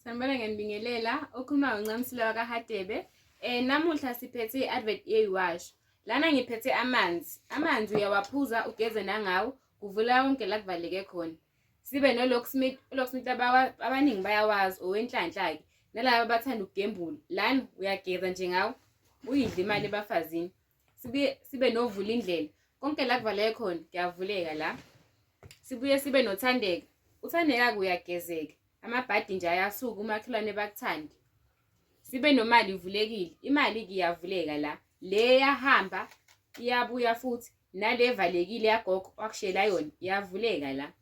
Sanibona, ngiyanibingelela. Okhuluma uNcamisile wakaHadebe. Namuhla siphethe i-advert yeyiwash. Lana ngiphethe amanzi. Amanzi uyawaphuza ugeze nangawo, kuvula konke la kuvaleke khona. Sibe no-Locksmith. U-Locksmith abaningi bayawazi, owenhlanhla-ke. Nalaba abathanda ukugembula. Lana uyageza nje ngawo, uyidla imali ebafazini. Sibe novula indlela. Konke la kuvaleke khona kuyavuleka la. Sibuye sibe nothandeka. Uthandeka-ke uyagezeka. Amabhadi nje ayasuka umakhelwane bakuthande. Sibe nomali ivulekile. Imali-ke iyavuleka la. Le yahamba iyabuya futhi nale evalekile yagogo wakushela yona iyavuleka la.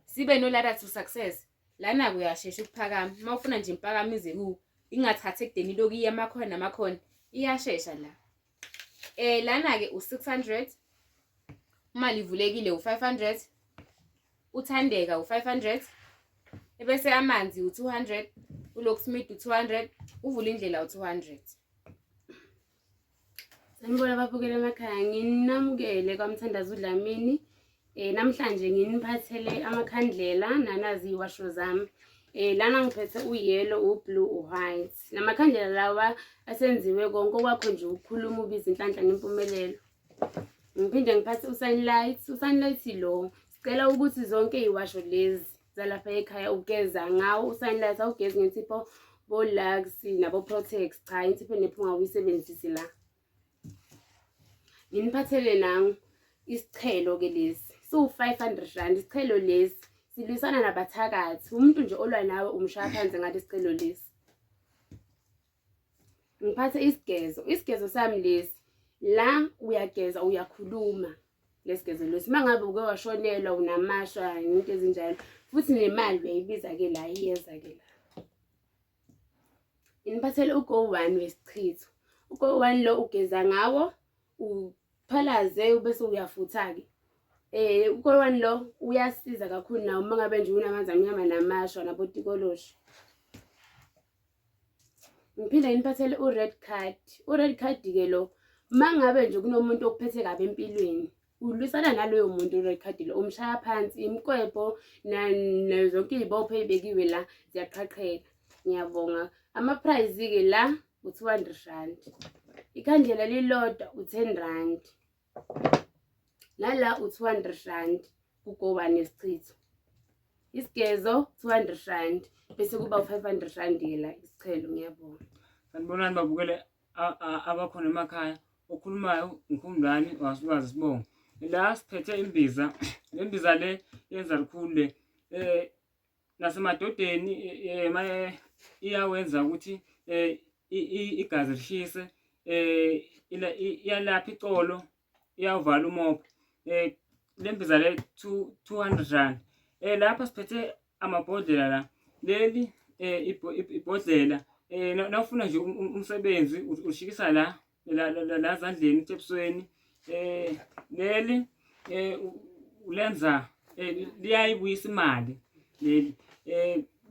Sibe no-ladder to success. Lana-ke uyashesha ukuphakama. Uma ufuna nje impakamize kuwo, ingathathi ekudeni lokhu iya amakhona namakhona, iyashesha la. Lana-ke u-600. Imali ivulekile u-500. Uthandeka u-500. Ebese amanzi u-200, u-Locksmith u-200, uvula indlela u-200. Sanibona ababukeli emakhaya, nginamukele kwaMthandazo uDlamini. Namhlanje nginiphathele amakhandlela nanazi iwasho zami. Lana ngiphethe u-yellow, u-blue, u-white. Lamakhandlela lawa asenziwe konke okwakho nje ukukhuluma ubiza inhlanhla nempumelelo. Ngiphinde ngiphathe u-sunlight. U-sunlight lo sicela ukuthi zonke iwasho lezi zalapha ekhaya ugeza ngawo u-sunlight, awugezi ngensipho bo-Lux nabo-Protex. Cha, insipho nephunga uyisebenzisi la. Nginiphathele nangu isichelo-ke lesi siwu-500 isichelo lesi silwisana nabathakathi. Umuntu nje olwa nawe umshaya phansi ngathi isichelo lesi. Ngiphathe isigezo sami lesi la uyageza uyakhuluma lesigezo lesi. Mangabe uke washonelwa unamashwa into ezinjalo, futhi nemali uyayibiza-ke la, iyeza-ke la. Nginiphathele u-Go 1 wesichitho. U-Go 1 lo ugeza ngawo, uphalaze bese uyafutha-ke. U-Go 1 lo uyasiza kakhulu nawo mangabe nje unamanzi amnyama namashwa nabotikoloshi. Ngiphinde nginiphathele u-red card. U-red card-ke lo mangabe nje kunomuntu okuphethe kabi empilweni, ulwisana naloyo muntu u-red card lo, umshaya phansi, imikwebo zonke iy'bopho ey'bekiwe la ziyaqhaqheka. Ngiyabonga. Ama-prize-ke la u-200. Ikhandlela lilodwa u-10 rand. Nala u-200 ku-Go 1 nesichitho. Isigezo 200 rand bese kuba u-500 rand-ke la isichelo. Ngiyabonga. Sanibonani babukele abakhona emakhaya. Okhulumayo uNkhumbulani wazi Sibongo. La siphethe imbiza. Le mbiza le yenza likhulu le. Nasemadodeni iyawenza ukuthi igazi lishise. Iyalapha icolo, iyavala umopho. Le mbiza le 200 rand. Lapha siphethe amabhodlela la. Leli ibhodlela nawufuna nje umsebenzi ushikisa la zandleni etepsweni. Leli ulenza liyayibuyisa imali leli.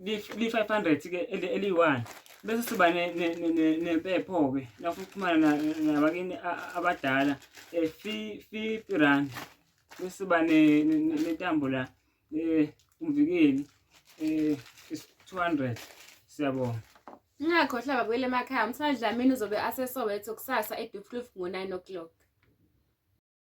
Li-500 ke eli-1. Bese siba nempepho-ke lapho ukuxhumana nabakini abadala 50 rand. Bese siba nentambo la umvikeli 200. Siyabonga. Ngingakhohlwa babukeli emakhaya, uMthandazo uDlamini uzobe aseSoweto kusasa eDuffkloof ngo-9 o'clock.